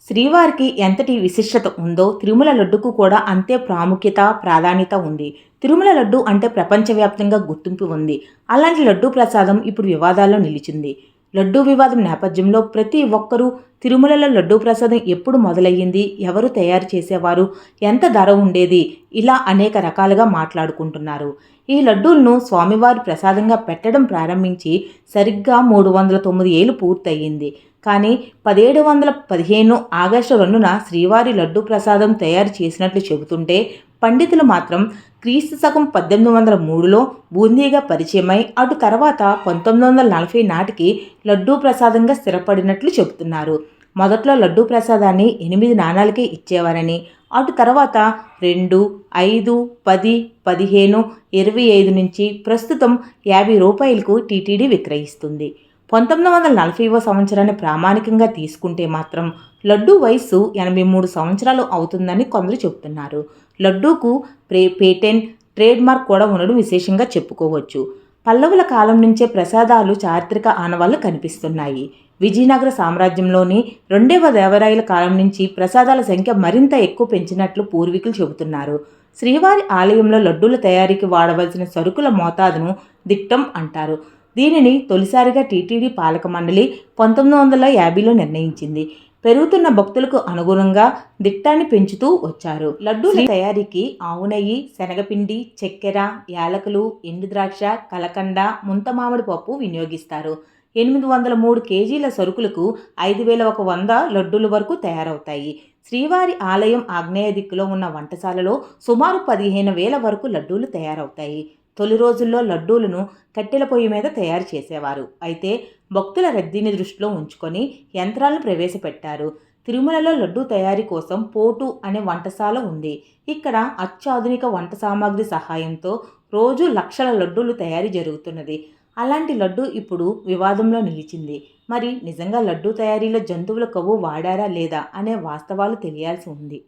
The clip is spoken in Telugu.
శ్రీవారికి ఎంతటి విశిష్టత ఉందో తిరుమల లడ్డుకు కూడా అంతే ప్రాముఖ్యత, ప్రాధాన్యత ఉంది. తిరుమల లడ్డు అంటే ప్రపంచవ్యాప్తంగా గుర్తింపు ఉంది. అలాంటి లడ్డూ ప్రసాదం ఇప్పుడు వివాదాల్లో నిలిచింది. లడ్డూ వివాదం నేపథ్యంలో ప్రతి ఒక్కరూ తిరుమలలో లడ్డూ ప్రసాదం ఎప్పుడు మొదలయ్యింది, ఎవరు తయారు చేసేవారు, ఎంత ధర ఉండేది, ఇలా అనేక రకాలుగా మాట్లాడుకుంటున్నారు. ఈ లడ్డూలను స్వామివారి ప్రసాదంగా పెట్టడం ప్రారంభించి సరిగ్గా 309 ఏళ్లు పూర్తయింది. కానీ 1715 ఆగస్టు 2న శ్రీవారి లడ్డూ ప్రసాదం తయారు చేసినట్లు చెబుతుంటే, పండితులు మాత్రం క్రీస్తు శకం 1803లో బూందీగా పరిచయమై అటు తర్వాత 1940 నాటికి లడ్డూ ప్రసాదంగా స్థిరపడినట్లు చెబుతున్నారు. మొదట్లో లడ్డూ ప్రసాదాన్ని 8 నాణాలకే ఇచ్చేవారని, అటు తర్వాత 2, 5, 10, 15, 25 నుంచి ప్రస్తుతం ₹50కు టీటీడీ విక్రయిస్తుంది. 1940వ సంవత్సరాన్ని ప్రామాణికంగా తీసుకుంటే మాత్రం లడ్డూ వయస్సు 83 సంవత్సరాలు అవుతుందని కొందరు చెబుతున్నారు. లడ్డూకు పేటెంట్, ట్రేడ్ మార్క్ కూడా ఉండడం విశేషంగా చెప్పుకోవచ్చు. పల్లవుల కాలం నుంచే ప్రసాదాలు చారిత్రక ఆనవాళ్లు కనిపిస్తున్నాయి. విజయనగర సామ్రాజ్యంలోని 2వ దేవరాయల కాలం నుంచి ప్రసాదాల సంఖ్య మరింత ఎక్కువ పెంచినట్లు పూర్వీకులు చెబుతున్నారు. శ్రీవారి ఆలయంలో లడ్డూల తయారీకి వాడవలసిన సరుకుల మోతాదును దిట్టం అంటారు. దీనిని తొలిసారిగా టీటీడీ పాలక మండలి 1950లో నిర్ణయించింది. పెరుగుతున్న భక్తులకు అనుగుణంగా దిట్టాన్ని పెంచుతూ వచ్చారు. లడ్డూల తయారీకి ఆవు నెయ్యి, శనగపిండి, చక్కెర, యాలకులు, ఎండు ద్రాక్ష, కలకండ, ముంతమామిడి పప్పు వినియోగిస్తారు. 803 కేజీల సరుకులకు 5100 లడ్డూల వరకు తయారవుతాయి. శ్రీవారి ఆలయం ఆగ్నేయ దిక్కులో ఉన్న వంటశాలలో సుమారు 15,000 వరకు లడ్డూలు తయారవుతాయి. తొలి రోజుల్లో లడ్డూలను కట్టెల పొయ్యి మీద తయారు చేసేవారు. అయితే భక్తుల రద్దీని దృష్టిలో ఉంచుకొని యంత్రాలను ప్రవేశపెట్టారు. తిరుమలలో లడ్డూ తయారీ కోసం పోటు అనే వంటశాల ఉంది. ఇక్కడ అత్యాధునిక వంట సామాగ్రి సహాయంతో రోజు లక్షల లడ్డూలు తయారీ జరుగుతున్నది. అలాంటి లడ్డూ ఇప్పుడు వివాదంలో నిలిచింది. మరి నిజంగా లడ్డూ తయారీలో జంతువుల కొవ్వు వాడారా లేదా అనే వాస్తవాలు తెలియాల్సి ఉంది.